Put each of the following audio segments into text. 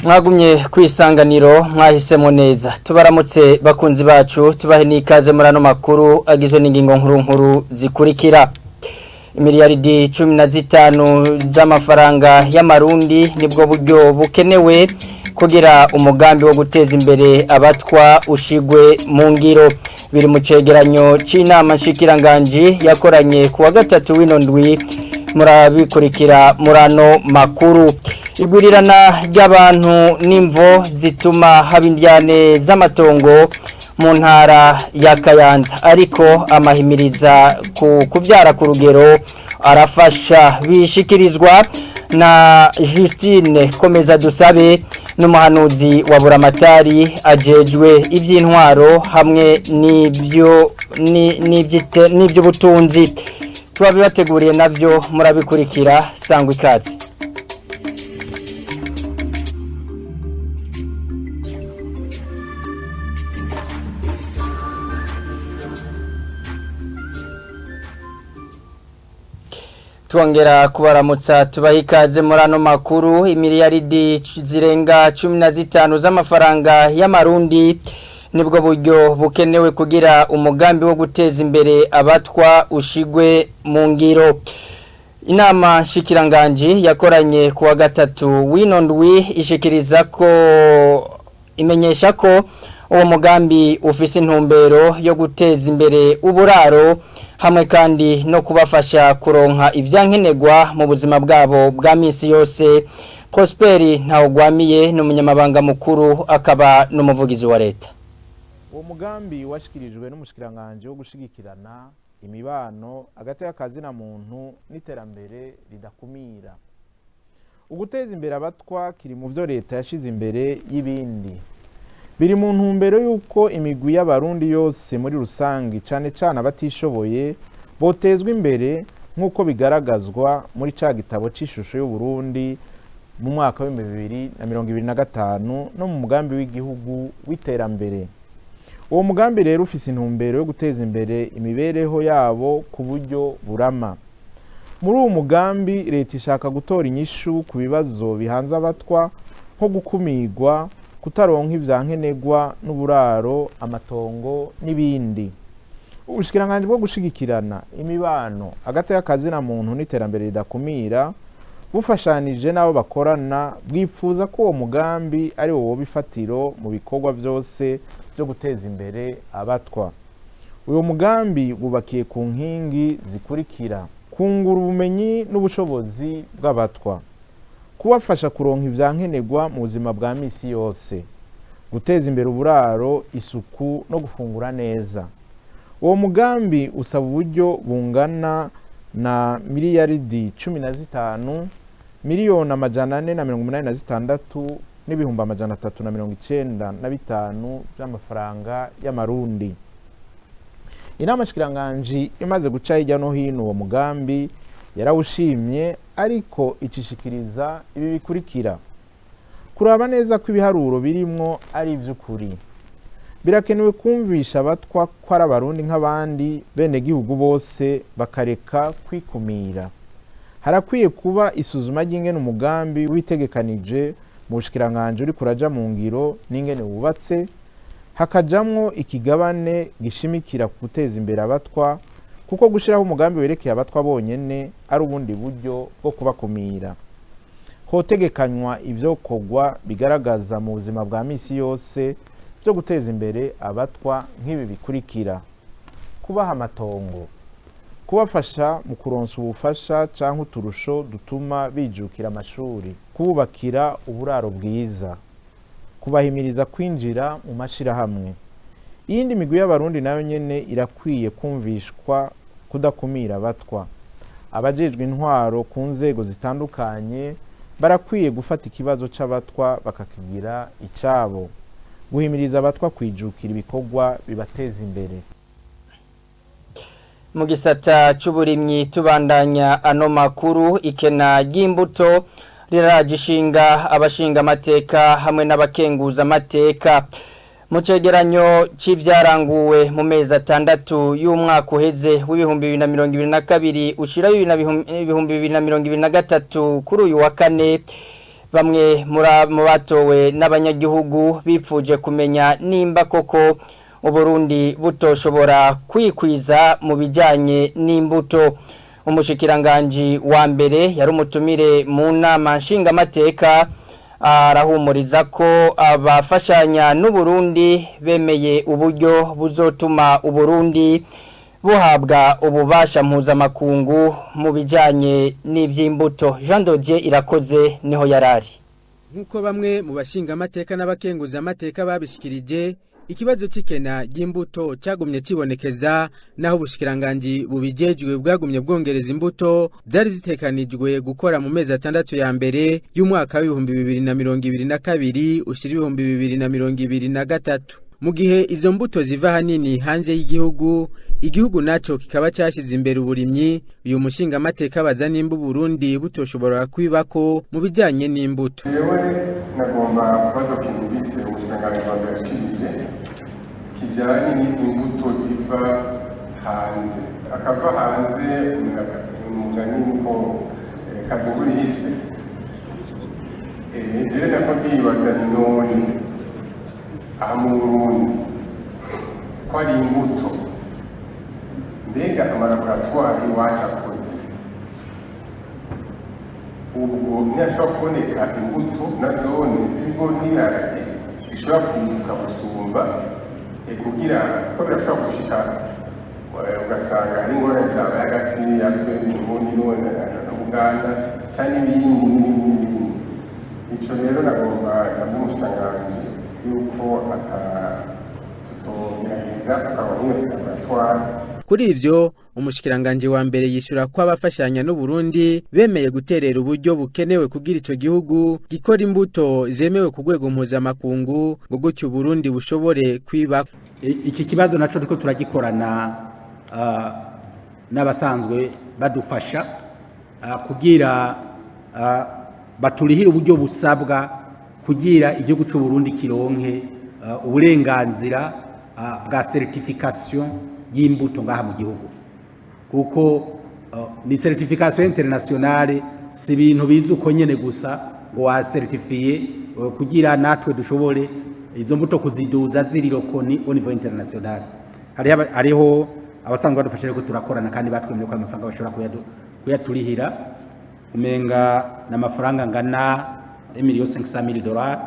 mwagumye kwisanganiro mwahisemo neza tubaramutse bakunzi bacu tubahe nikaze muri ano makuru agizwe n'ingingo nkuru zikurikira imiliyaridi 15 z'amafaranga y'amarundi nibwo buryo bukenewe kugira umugambi wo guteza imbere abatwa ushigwe mu ngiro biri mu cegeranyo c'inama nshikiranganje yakoranye kuwa 3 w'inondwi murabikurikira murano makuru igurirana ry'abantu n'imvo zituma haba indyane z'amatongo mu ntara ya Kayanza ariko amahimiriza kuvyara ku rugero arafasha bishikirizwa na Justine Komeza Dusabe n'umuhanuzi wa Buramatari ajejwe ivy'intwaro hamwe n'ivyo butunzi tubabibateguriye navyo murabikurikira sangwa ikaze. Tuongera kubaramutsa tubahikaze murano makuru imiliyaridi zirenga 15 z'amafaranga y'amarundi nibwo buryo bukenewe kugira umugambi wo guteza imbere abatwa ushigwe mu ngiro. Inama nshikiranganje yakoranye kuwa 3 w'inondwi ishikiriza ko imenyesha ko uwo mugambi ufise intumbero yo guteza imbere uburaro hamwe kandi no kubafasha kuronka ivyankenegwa mu buzima bwabo bwa misi yose. Prosperi Ntawugwamiye n'umunyamabanga mukuru akaba n'umuvugizi wa leta. Uwo mugambi washikirijwe n'umushikiranganje wo gushigikirana imibano hagati y'akazi na muntu n'iterambere ridakumira. Uguteza imbere abatwa kiri mu vyo leta yashize imbere y'ibindi. Biri mu ntumbero yuko imigwi y'abarundi yose muri rusangi cane abatishoboye botezwa imbere nkuko bigaragazwa muri ca gitabo c'ishusho y'u Burundi mu mwaka wa 2025 no mu mugambi w'igihugu w'iterambere. Uwo mugambi rero ufise intumbero yo guteza imbere imibereho yabo ku buryo burama. Muri uwo mugambi leta ishaka gutora inyishu ku bibazo bihanze abatwa nko gukumigwa kutaronka ivyankenegwa n'uburaro amatongo n'ibindi. Ubushikiranganje bwo gushigikirana imibano hagati y'akazi na muntu n'iterambere ridakumira bufashanije nabo bakorana bwipfuza ko uwo mugambi ari wo bifatiro mu bikorwa vyose byo guteza imbere abatwa. Uyo mugambi bubakiye ku nkingi zikurikira: kungura ubumenyi n'ubushobozi bw'abatwa, kubafasha kuronka ivyankenegwa mu buzima bwa misi yose, guteza imbere uburaro, isuku no gufungura neza. Uwo mugambi usaba uburyo bungana na miliyaridi 15 miliyoni 486 n'ibihumbi 395 by'amafaranga y'amarundi. Inama nshikiranganje imaze guca hirya no hino uwo mugambi yarawushimye ariko icishikiriza ibi bikurikira: kuraba neza ko ibiharuro birimwo ari ivy'ukuri. Birakenewe kumvisha abatwa ko ari abarundi nk'abandi bene gihugu bose bakareka kwikumira. Harakwiye kuba isuzuma ry'ingene umugambi witegekanije mu bushikiranganje uri kuraja mu ngiro n'ingene wubatse, hakajamwo ikigabane gishimikira guteza imbere abatwa kuko gushiraho umugambi werekeye abatwa bonyene ari ubundi buryo bwo kubakumira. Hotegekanywa ivyokorwa bigaragaza mu buzima bwa misi yose byo guteza imbere abatwa nk'ibi bikurikira: kubaha amatongo, kubafasha mu kuronsa ubufasha canke uturusho dutuma bijukira amashuri, kububakira uburaro bwiza, kubahimiriza kwinjira mu mashirahamwe. Iyindi migwi y'abarundi nayo nyene irakwiye kumvishwa kudakumira abatwa. Abajejwe intwaro ku nzego zitandukanye barakwiye gufata ikibazo c'abatwa bakakigira icabo, guhimiriza abatwa kwijukira ibikorwa bibateza imbere. Mu gisata c'uburimyi tubandanya ano makuru ikena ry'imbuto riragishinga abashinga amateka hamwe n'abakenguza amateka. Mu cegeranyo c'ivyaranguwe mu mezi 6 y'umwaka uheze w'ibihumbi 2022 ushira 2023 kuri uyu wa kane bamwe mu batowe n'abanyagihugu bipfuje kumenya nimba koko Uburundi butoshobora kwikwiza mu bijanye n'imbuto. Umushikiranganje wa mbere yari umutumire mu nama nshingamateka arahumuriza ko abafashanya n'Uburundi bemeye uburyo buzotuma Uburundi buhabwa ububasha mpuzamakungu mu bijanye n'ivy'imbuto. Jean Dodier Irakoze niho yarari. Nkuko bamwe mu bashinga amateka n'abakenguza amateka babishikirije, ikibazo c'ikena ry'imbuto cyagumye kibonekeza naho ubushikiranganje bubijejwe bwagumye bwongereza imbuto zari zitekanijwe gukora mu mezi 6 ya mbere y'umwaka wa 2022 ushira 2023. Mu gihe izo mbuto ziva hanini hanze y'igihugu, igihugu naco kikaba cyashize imbere uburimyi, uyu mushinga amateka bazana imbu Burundi butoshobora kwibako mu bijanye n'imbuto. Yewe nagomba kubaza kintu bise ubushinganje bwashikirije kijanye n'imbuto ziva hanze. Akava hanze umugani ko kazunguri hise. Jere nako ndibaza none Burundi ko ari imbuto mbega amalaboratwari wacu akoze ubwo ntiyashobora kuboneka imbuto na zone zirimo n'ibiharage zishobora kunguka gusumba kugira ko birashobora gushika ugasanga hari ingorane zabaye hagati yatwe n'ubundi na Uganda cyangwa ibindi. Ico rero nagomba namushitangaje yuko tutogerageza tukabona laboratwari. Kuri ivyo umushikiranganje wa mbere yishura ko abafashanya n'Uburundi bemeye guterera uburyo bukenewe kugira ico gihugu gikora imbuto zemewe ku rwego mpuzamakungu ngo gutyo Burundi bushobore kwiba. Iki kibazo naco niko turagikorana n'abasanzwe badufasha kugira baturihira uburyo busabwa kugira igihugu cy'u Burundi kironke uburenganzira bwa certification y'imbuto ngaha mu gihugu, kuko ni certification internationale, si ibintu bizu uko nyene gusa ngo wa certifiye kugira natwe dushobore izo mbuto kuziduza ziri lokoni au niveau international. Hariho abasanzwe badufasha ko turakorana kandi batwemeye ko amafaranga bashobora kuyaturihira umenga n'amafaranga ngana $1,500,000.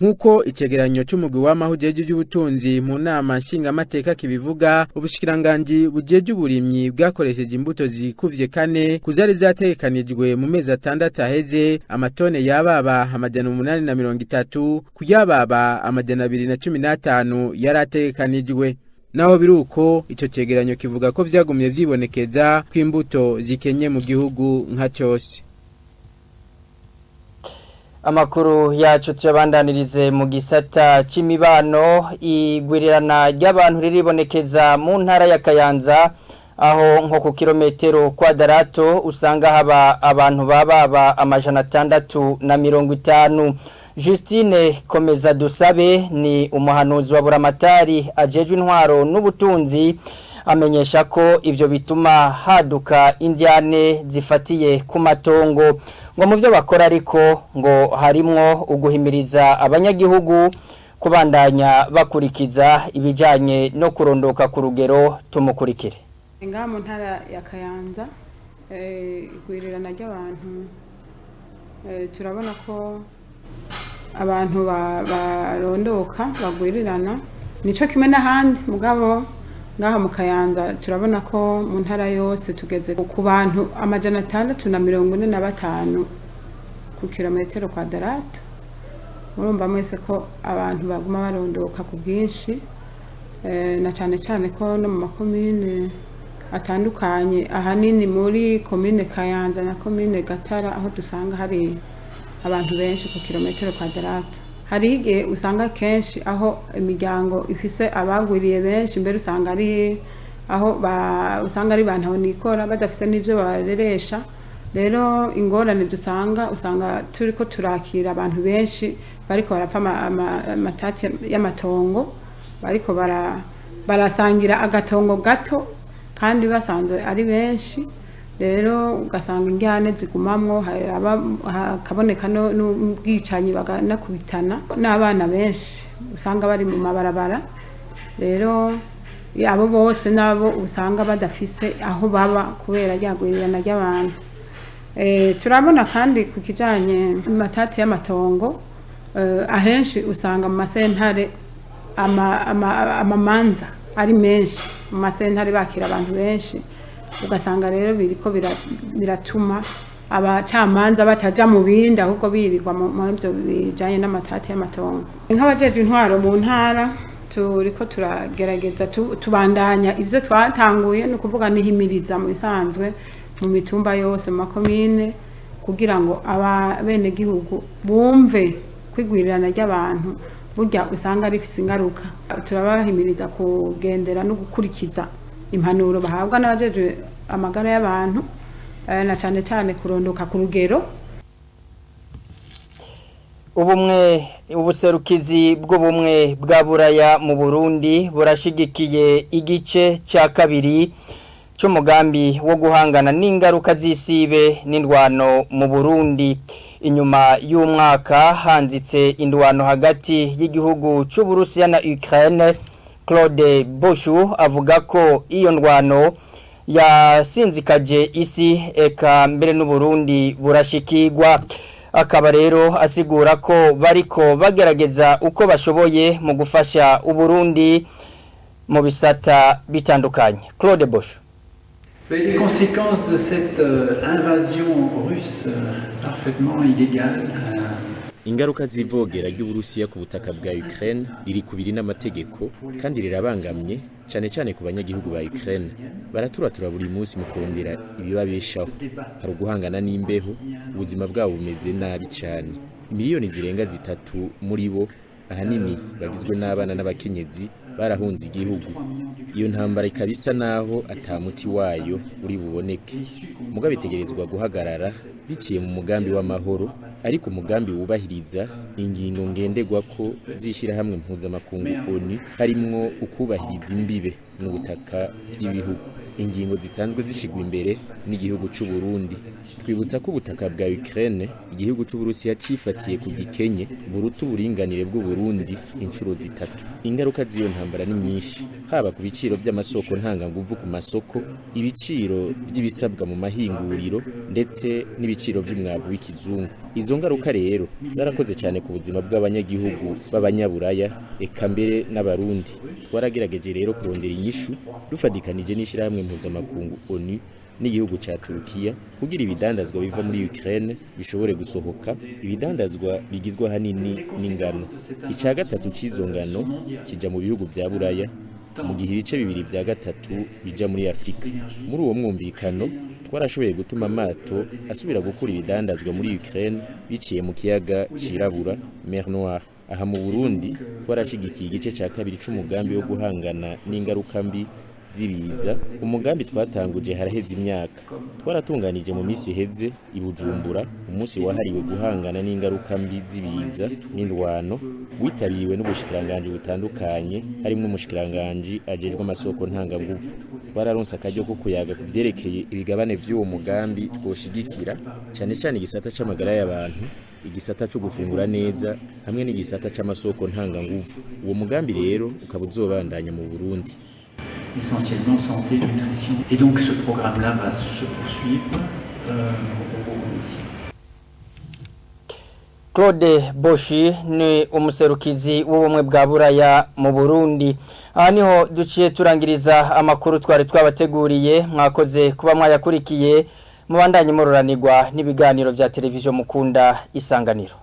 Nkuko icegeranyo c'umugwi w'amahujeje y'ubutunzi mu nama nshingamateka kibivuga, ubushikiranganje bujeje uburimyi bwakoresheje imbuto zikuvye kane kuzari zatekanijwe mu mezi 6 aheze, amatone yababa 830 kuyababa 215 yaratekanijwe. Naho biruko ico cegeranyo kivuga ko vyagumye vyibonekeza ko imbuto zikenye mu gihugu nka cyose. Amakuru yacu tuyabandanirize mu gisata c'imibano. Igwirirana ry'abantu riribonekeza mu ntara ya Kayanza, aho nko ku kilometero kwadarato usanga haba abantu baba 650. Justine Komeza Dusabe ni umuhanuzi wa Buramatari ajejwe intwaro n'ubutunzi, amenyesha ko ivyo bituma haduka indyane zifatiye ku matongo. Ngo mu byo bakora ariko ngo harimwo uguhimiriza abanyagihugu kubandanya bakurikiza ibijanye no kurondoka ku rugero. Tumukurikire. Ngaha mu ntara ya Kayanza igwirirana ry'abantu turabona ko abantu barondoka bagwirirana nico kimwe n'ahandi, mugabo ngaha mu Kayanza turabona ko mu ntara yose tugeze ku bantu 645 ku kilometero kwadarato. Murumva mwese ko abantu baguma barondoka ku bwinshi, na cyane cyane ko no mu makomine atandukanye, ahanini muri komine Kayanza na komine Gatara aho dusanga hari abantu benshi ku kilometero kwadarato. Hari igihe usanga kenshi aho imiryango ifise abagwiriye benshi, mbere usanga ari aho usanga ari bantu nikora badafise n'ivyo bareresha. Rero ingorane usanga turiko turakira abantu benshi bariko barapfa amatati y'amatongo, bariko barasangira agatongo gato kandi basanzwe ari benshi. rero ugasanga injyane zigumamwo hakaboneka n'ubwicanyi baganakubitana n'abana benshi usanga bari mu mabarabara rero abo bose nabo usanga badafise aho baba kubera ryagwirirana ry'abantu turabona kandi ku kijanye matati y'amatongo ahenshi usanga mu masentare amamanza ari menshi mu masentare bakira abantu benshi ugasanga rero biriko biratuma abacamanza bataja mu bindi ahubwo birirwa mu byo bijanye n'amatati y'amatongo nk'abajeje intwaro mu ntara turiko turagerageza tubandanya ivyo twatanguye no kuvuga nihimiriza mu bisanzwe mu mitumba yose mu makomine kugira ngo abene gihugu bumve kwigwirirana ry'abantu burya usanga rifise ingaruka turabahimiriza kugendera no gukurikiza impanuro bahabwa n'abajeje amagara y'abantu na cyane cyane kurondoka ku rugero ubuserukizi bw'ubumwe bwa buraya mu Burundi burashigikiye igice cya kabiri cy'umugambi wo guhangana n'ingaruka z'isibe n'indwano mu Burundi inyuma y'umwaka hanzitse indwano hagati y'igihugu cy'u Burusiya na Ukraine. Claude Boshu avuga ko iyo ndwano yasinzikaje isi eka mbere n'u Burundi burashikirwa akaba rero asigura ko bariko bagerageza uko bashoboye mu gufasha u Burundi mu bisata bitandukanye. Claude Boshu. Les conséquences de cette invasion russe parfaitement illégale ingaruka z'ivogera ry'Uburusiya ku butaka bwa Ukraine riri kubiri n'amategeko kandi rirabangamye cyane cyane ku banyagihugu ba Ukraine baraturatura buri munsi mu kurondera ibibabeshaho hari uguhangana n'imbeho ubuzima bwabo bumeze nabi cyane miliyoni zirenga 3 muri bo ahanini bagizwe n'abana n'abakenyezi barahunze igihugu iyo ntambara ikabisa naho atamuti wayo uri buboneke muga bitegerezwa guhagarara biciye mu mugambi w'amahoro ariko umugambi wubahiriza ingingo ngenderwa ko zishira hamwe mpuzamakungu ONU harimwo ukubahiriza imbibe n'ubutaka by'ibihugu ingingo zisanzwe zishigwa imbere n'igihugu cy'u Burundi twibutsa ko ubutaka bwa Ukraine igihugu cy'u Burusiya cifatiye ku gikenye burutu buringanire bw'u Burundi inshuro zitatu ingaruka z'iyo ntambara ni nyinshi haba ku biciro by'amasoko ntanganguvu ku masoko ibiciro by'ibisabwa mu mahinguriro ndetse n'ibiciro by'umwavu w'ikizungu izo ngaruka rero zarakoze cyane ku buzima bw'abanyagihugu b'abanyaburaya eka mbere n'abarundi twaragerageje rero kurondera inyishu dufadikanije n'ishirahamwe mpuzamakungu ONU n'igihugu ca Turukiya kugira ibidandazwa biva muri Ukraine bishobore gusohoka ibidandazwa bigizwe hanini n'ingano ica gatatu c'izo ngano kija mu bihugu vya Buraya mu gihe ibice bibiri vya gatatu bija muri Afrika muri uwo mwumvikano twarashoboye gutuma amato asubira gukura ibidandazwa muri Ukraine biciye mu kiyaga cirabura Mer Noire aha mu Burundi twarashigikiye igice ca kabiri c'umugambi wo guhangana n'ingaruka mbi zibiza umugambi twatanguje haraheze imyaka twaratunganije mu misi heze ibujumbura umunsi wahariwe guhangana n'ingaruka mbi zibiza n'indwano witabiriwe n'ubushikiranganje butandukanye harimo umushikiranganje ajejwe amasoko ntanganguvu twararonse akaryo ko kuyaga kuvyerekeye ibigabane vy'uwo mugambi twoshigikira cyane cyane igisata c'amagara y'abantu igisata cyo gufungura neza hamwe n'igisata c'amasoko ntanganguvu uwo mugambi rero ukaba uzobandanya mu Burundi essentiellement santé et nutrition. Et donc ce programme-là va se poursuivre au Burundi. Claude Boshi ni umuserukizi w'ubumwe bwa Buraya mu Burundi. Aha niho duciye turangiriza amakuru twari twabateguriye mwakoze kuba mwayakurikiye mubandanye muroranirwa n'ibiganiro vya televiziyo mukunda Isanganiro.